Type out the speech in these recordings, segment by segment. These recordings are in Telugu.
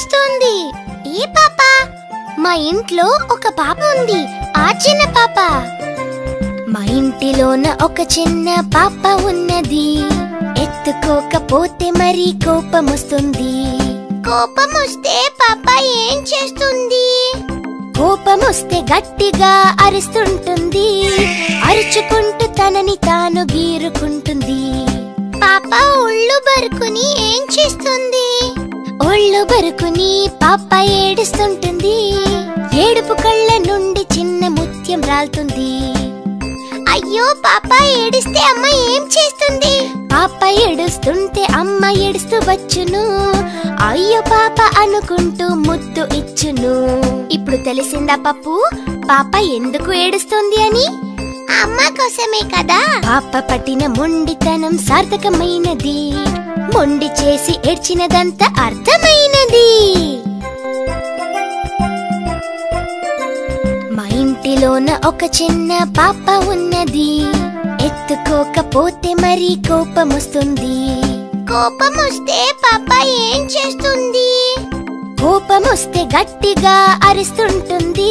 ఏడుస్తోంది. ఏ పాప? మా ఇంట్లో ఒక పాప ఉంది, ఆ చిన్న పాప. మా ఇంటిలోన ఒక చిన్న పాప ఉన్నది, ఎత్తుకోకపోతే మరి కోపమొస్తుంది. కోపమొస్తే పాప ఏం చేస్తుంది? కోపమొస్తే గట్టిగా అరుస్తుంటుంది, అరుచుకుంటూ తనని తాను గీరుకుంటుంది. పాప ఒళ్ళు బరుకుని ఏం చేస్తుంది? ఒళ్ళు బరుకుని పాప ఏడుస్తుంటుంది. ఏడుపు కళ్ళ నుండి చిన్న ముత్యం రాలుతుంది. అయ్యో పాప ఏడిస్తే అమ్మ ఏం చేస్తుంది? పాప ఏడుస్తుంటే అమ్మ ఏడుస్తూ వచ్చును. అయ్యో పాప అనుకుంటూ ముద్దు ఇచ్చును. ఇప్పుడు తెలిసిందా పప్పు, పాప ఎందుకు ఏడుస్తుంది అని? అమ్మ కోసమే కదా. పాప పట్టిన మొండితనం సార్థకమైనది, మొండి చేసి ఏడ్చినదంతా అర్థమైనది. మా ఇంటిలోన ఒక చిన్న పాప ఉన్నది, ఎత్తుకోకపోతే మరి కోపమొస్తుంది. కోపమొస్తే పాప ఏం చేస్తుంది? కోపమొస్తే గట్టిగా అరుస్తుంటుంది,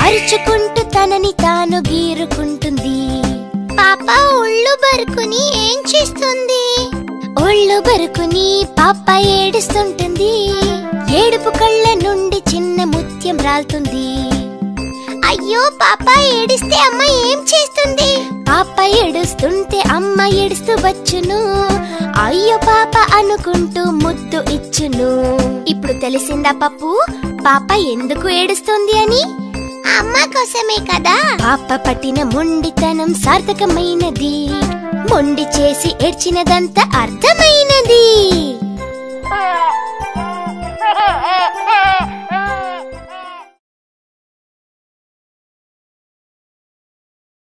అరుచుకుంటూ తనని తాను గీరుకుంటుంది. పాప ఒళ్ళు బరుకుని ఏం చేస్తుంది? ఒళ్ళు బరుకుని పాప ఏడుస్తుంటుంది. ఏడుపు కళ్ళ నుండి చిన్న ముత్యం రాలుతుంది. అయ్యో పాప ఏడిస్తే అమ్మ ఏం చేస్తుంది? పాప ఏడుస్తుంటే అమ్మ ఏడుస్తూ వచ్చును. అయ్యో పాప అనుకుంటూ ముద్దు ఇచ్చును. ఇప్పుడు తెలిసిందా పప్పు, పాప ఎందుకు ఏడుస్తుంది అని? అమ్మ కోసమే కదా. పాప పట్టిన మొండితనం సార్థకమైనది, మొండి చేసి ఏడ్చినదంతా అర్థమైనది.